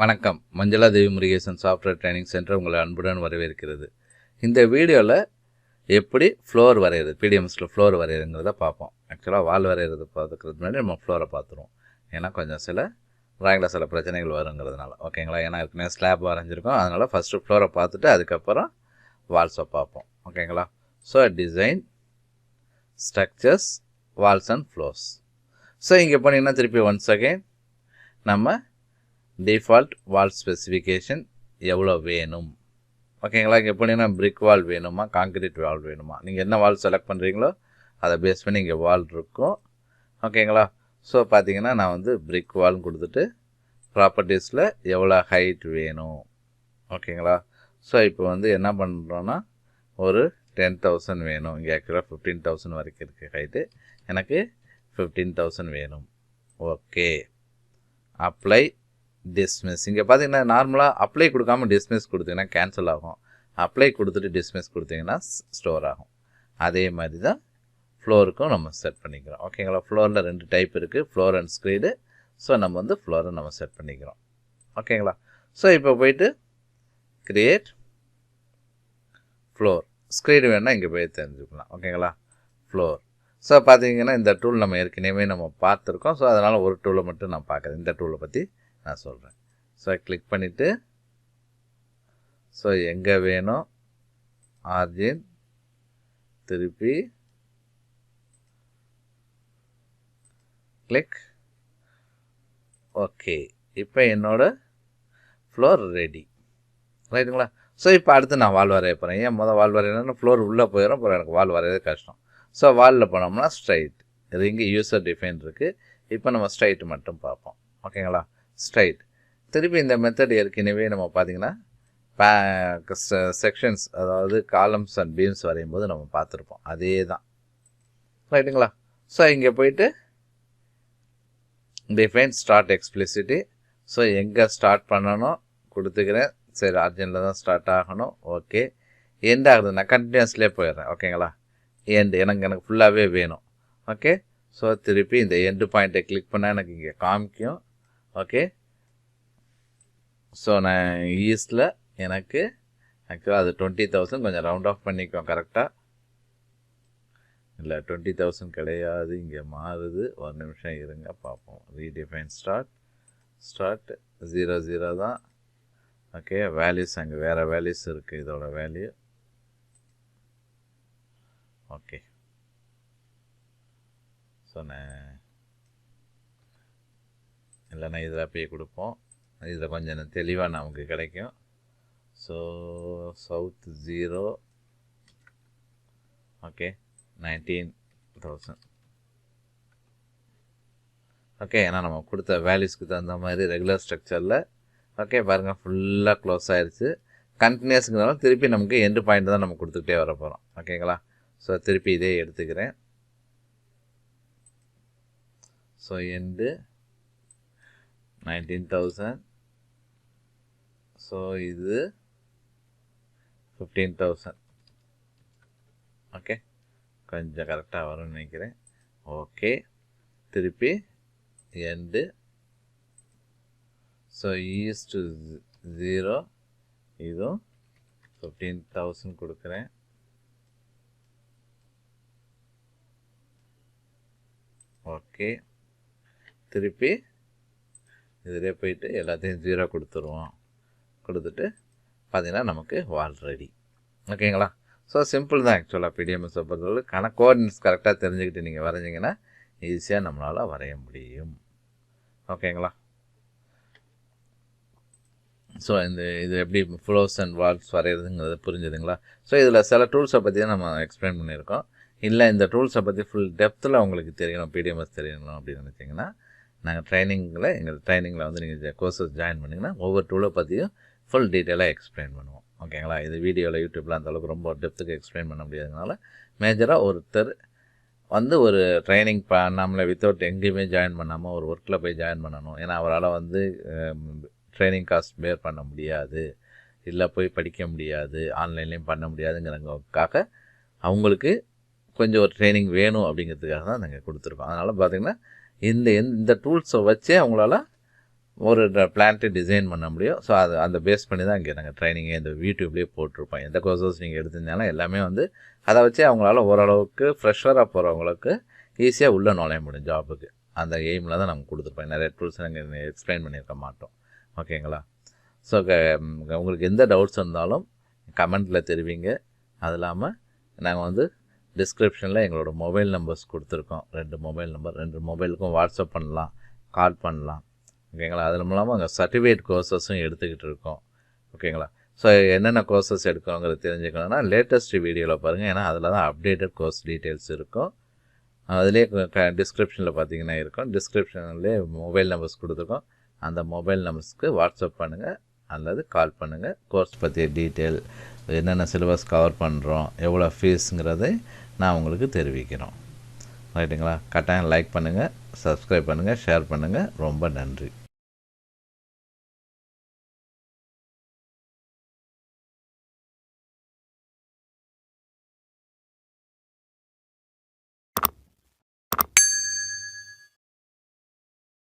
வணக்கம். மஞ்சுளா தேவி Murugesan software training centre உங்களை அன்புடன் வரவேற்கிறது. இந்த வீடியோவில் எப்படி ஃப்ளோர் வரைகிறது, பிடிஎம்ஸில் ஃப்ளோர் வரைகிறதுங்கிறத பார்ப்போம். ஆக்சுவலாக வால் வரைகிறது பார்த்துக்கிறது முன்னாடி நம்ம ஃப்ளோரை பார்த்துருவோம். ஏன்னா கொஞ்சம் சில ட்ராயிங்கில் சில பிரச்சனைகள் வருங்கிறதுனால, ஓகேங்களா. ஏன்னா ஏற்கனவே ஸ்லாப் வரைஞ்சிருக்கோம், அதனால் ஃபஸ்ட்டு ஃப்ளோரை பார்த்துட்டு அதுக்கப்புறம் வால்ஸை பார்ப்போம், ஓகேங்களா. So design, structures, Waals and floors. So இங்கே போனீங்கன்னா திருப்பி ஒன்ஸ் அகெயின் நம்ம டிஃபால்ட் வால் ஸ்பெசிஃபிகேஷன் எவ்வளோ வேணும், ஓகேங்களா. இங்கே போனீங்கன்னா பிரிக் வால் வேணுமா, காங்கிரீட் வால் வேணுமா, நீங்கள் என்ன வால் செலக்ட் பண்ணுறீங்களோ அதை பேஸ் பண்ணி இங்கே வால் இருக்கும், ஓகேங்களா. ஸோ பார்த்தீங்கன்னா நான் வந்து பிரிக் வால்னு கொடுத்துட்டு ப்ராப்பர்ட்டிஸில் எவ்வளோ ஹைட் வேணும், ஓகேங்களா. ஸோ இப்போ வந்து என்ன பண்ணுறோன்னா ஒரு 10,000 வேணும். இங்கே ஆக்சுவலாக 15,000 வரைக்கும் இருக்குது ஹைட்டு, எனக்கு 15,000 வேணும். Okay, apply dismiss. இங்கே பார்த்தீங்கன்னா நார்மலாக அப்ளை கொடுக்காமல் டிஸ்மிஸ் கொடுத்தீங்கன்னா கேன்சல் ஆகும். அப்ளை கொடுத்துட்டு டிஸ்மிஸ் கொடுத்தீங்கன்னா ஸ்டோர் ஆகும். அதே மாதிரி தான் ஃப்ளோருக்கும் நம்ம செட் பண்ணிக்கிறோம், ஓகேங்களா. ஃப்ளோரில் 2 டைப் இருக்குது, ஃப்ளோர் அண்ட் ஸ்க்ரீடு. ஸோ நம்ம வந்து ஃப்ளோரை நம்ம செட் பண்ணிக்கிறோம், ஓகேங்களா. ஸோ இப்போ போயிட்டு கிரியேட் ஃப்ளோர், ஸ்க்ரீடு வேணால் இங்கே போய் தெரிஞ்சுக்கலாம், ஓகேங்களா. ஃப்ளோர். ஸோ பார்த்தீங்கன்னா இந்த டூல் நம்ம ஏற்கனவே நம்ம பார்த்துருக்கோம். ஸோ அதனால் ஒரு டூலை மட்டும் நான் பார்க்குறேன், இந்த டூலை பற்றி நான் சொல்கிறேன். ஸோ கிளிக் பண்ணிவிட்டு ஸோ எங்கே வேணும் ஆர்ஜின், திருப்பி கிளிக். ஓகே, இப்போ என்னோட ஃப்ளோர் ரெடி, ரைட்டுங்களா. ஸோ இப்போ அடுத்து நான் வால் வரைய போகிறேன். ஏன் வால் வரையணும்னா ஃப்ளோர் உள்ளே போயிடும், அப்புறம் எனக்கு வால் வரையது கஷ்டம். ஸோ வாலில் போனோம்னா ஸ்ட்ரைட், இது இங்கே யூசர் டிஃபைன் இருக்குது. இப்போ நம்ம ஸ்ட்ரைட் மட்டும் பார்ப்போம், ஓகேங்களா. ஸ்ட்ரைட். திருப்பி இந்த மெத்தட் ஏற்கனவே நம்ம பார்த்திங்கன்னா செக்ஷன்ஸ், அதாவது காலம்ஸ் அண்ட் பீம்ஸ் வரையும் போது நம்ம பார்த்துருப்போம், அதே தான், ரைட்டுங்களா. ஸோ இங்கே போயிட்டு டிஃபைன் ஸ்டார்ட் எக்ஸ்பிளிசிட்டி. ஸோ எங்கே ஸ்டார்ட் பண்ணணும் கொடுத்துக்கிறேன். சரி, அர்ஜென்ட்டில் தான் ஸ்டார்ட் ஆகணும். ஓகே, எண்ட் ஆகுது, நான் கண்டினியூஸ்லேயே போயிடுறேன், ஓகேங்களா. எண்டு எனக்கு ஃபுல்லாகவே வேணும். ஓகே, ஸோ திருப்பி இந்த எண்டு பாயிண்ட்டை கிளிக் பண்ணால் எனக்கு இங்கே காமிக்கும். ஓகே, ஸோ நான் ஈஸ்டில் எனக்கு ஆக்சுவலாக அது 20,000, கொஞ்சம் ரவுண்ட் ஆஃப் பண்ணிக்குவோம் கரெக்டாக. இல்லை 20,000 கிடையாது, இங்கே மாறுது. ஒரு நிமிஷம் இருங்க பார்ப்போம். ரீடிஃபைன் ஸ்டார்ட் 00 தான். ஓகே, வேல்யூஸ் அங்கே வேறு வேல்யூஸ் இருக்குது, இதோட வேல்யூ. ஓகே, ஸோ நான் இல்லைன்னா இதில் போய் கொடுப்போம், இதில் கொஞ்சம் தெளிவாக நமக்கு கிடைக்கும். So south 0, okay, 19,000. ஓகே, ஏன்னா நம்ம கொடுத்த வேல்யூஸ்க்கு தகுந்த மாதிரி ரெகுலர் ஸ்ட்ரக்சரில். ஓகே, பாருங்கள் ஃபுல்லாக க்ளோஸ் ஆகிடுச்சு. கண்டினியூஸுங்கிறதால திருப்பி நமக்கு எண்டு பாயிண்ட் தான் நம்ம கொடுத்துக்கிட்டே வர போகிறோம், ஓகேங்களா. ஸோ திருப்பி இதே எடுத்துக்கிறேன். So end 19,000. ஸோ இது 15,000. ஓகே, கொஞ்சம் கரெக்டாக வரும்னு நினைக்கிறேன். ஓகே, திருப்பி எண்டு. ஸோ ஈஸ்ட் 0, இதுவும் 15,000 கொடுக்குறேன். ஓகே, திருப்பி இதிலே போயிட்டு எல்லாத்தையும் 0 கொடுத்துருவோம். கொடுத்துட்டு பார்த்திங்கன்னா நமக்கு வால் ரெடி, ஓகேங்களா. ஸோ சிம்பிள் தான் ஆக்சுவலாக பிடிஎம்எஸ் பொறுத்தவரை. கோஆர்டினேட்ஸ் கரெக்டாக தெரிஞ்சுக்கிட்டு நீங்கள் வரைஞ்சிங்கன்னா ஈஸியாக நம்மளால் வரைய முடியும், ஓகேங்களா. ஸோ இது எப்படி ஃப்ளோர்ஸ் அண்ட் வால்ஸ் வரைகிறதுங்கிறது புரிஞ்சுதுங்களா. ஸோ இதில் சில டூல்ஸை பற்றி தான் நம்ம எக்ஸ்பிளைன் பண்ணியிருக்கோம். இல்லை இந்த டூல்ஸை பற்றி ஃபுல் டெப்த்தில் உங்களுக்கு தெரியணும், பிடிஎம்எஸ் தெரியணும் அப்படின்னு நினச்சிங்கன்னா நாங்கள் எங்கள் ட்ரைனிங்கில் வந்து நீங்கள் கோர்சஸ் ஜாயின் பண்ணிங்கன்னா ஒவ்வொரு டூலை பற்றியும் ஃபுல் டீட்டெயிலாக எக்ஸ்பிளைன் பண்ணுவோம், ஓகேங்களா. இது வீடியோவில் யூடியூப்பில் அந்தளவுக்கு ரொம்ப டெப்த்துக்கு எக்ஸ்பிளைன் பண்ண முடியாததுனால மேஜராக ஒருத்தர் வந்து ஒரு ட்ரைனிங் பண்ணாமலே வித்தவுட் எங்கேயுமே ஜாயின் பண்ணாமல் ஒரு ஒர்க்கில் போய் ஜாயின் பண்ணணும். ஏன்னா அவரால் வந்து ட்ரைனிங் காஸ்ட் பேர் பண்ண முடியாது, இல்லை போய் படிக்க முடியாது, ஆன்லைன்லேயும் பண்ண முடியாதுங்கிறதுக்காக அவங்களுக்கு கொஞ்சம் ஒரு ட்ரைனிங் வேணும் அப்படிங்கிறதுக்காக தான் நாங்கள் கொடுத்துருக்கோம். அதனால் பார்த்திங்கன்னா இந்த டூல்ஸை வச்சே அவங்களால ஒரு பிளான்ட்டு டிசைன் பண்ண முடியும். ஸோ அது அந்த பேஸ் பண்ணி தான் இங்கே நாங்கள் ட்ரைனிங்கே இந்த யூடியூப்லேயே போட்டிருப்போம். எந்த கோர்சஸ் நீங்கள் எடுத்திருந்தாலும் எல்லாமே வந்து அதை வச்சு அவங்களால ஓரளவுக்கு ஃப்ரெஷராக போகிறவங்களுக்கு ஈஸியாக உள்ளே நுழைய முடியும் ஜாபுக்கு. அந்த எய்மில் தான் நாங்கள் கொடுத்துருப்போம். நிறைய டூல்ஸ் நாங்கள் எக்ஸ்பிளைன் பண்ணியிருக்க மாட்டோம். ஓகேங்களா? ஸோ உங்களுக்கு எந்த டவுட்ஸ் இருந்தாலும் கமெண்ட்டில் தெரிவிங்க. அது இல்லாமல் நாங்கள் வந்து டிஸ்கிரிப்ஷனில் எங்களோட மொபைல் நம்பர்ஸ் கொடுத்துருக்கோம். 2 மொபைல் நம்பர், 2 மொபைலுக்கும் வாட்ஸ்அப் பண்ணலாம், கால் பண்ணலாம். ஓகேங்களா? அது இல்லாமல் அங்கே சர்டிஃபிகேட் கோர்சஸும் எடுத்துக்கிட்டு இருக்கோம். ஓகேங்களா? ஸோ என்னென்ன கோர்சஸ் எடுக்கிறோங்கிறது தெரிஞ்சுக்கணுன்னா லேட்டஸ்ட் வீடியோவில் பாருங்கள். ஏன்னா அதில் தான் அப்டேட்டட் கோர்ஸ் டீட்டெயில்ஸ் இருக்கும். அதுலேயே டிஸ்கிரிப்ஷனில் பார்த்தீங்கன்னா இருக்கும். டிஸ்கிரிப்ஷன்லேயே மொபைல் நம்பர்ஸ் கொடுத்துருக்கோம். அந்த மொபைல் நம்பர்ஸ்க்கு வாட்ஸ்அப் பண்ணுங்கள் அல்லது கால் பண்ணுங்கள். கோர்ஸ் பற்றிய டீட்டெயில், என்னென்ன சிலபஸ் கவர் பண்ணுறோம், எவ்வளோ ஃபீஸுங்கிறதை நான் உங்களுக்கு தெரிவிக்கிறோம். ரைட்டுங்களா? கட்டாயம் லைக் பண்ணுங்கள், சப்ஸ்கிரைப் பண்ணுங்கள், ஷேர் பண்ணுங்கள். ரொம்ப நன்றி.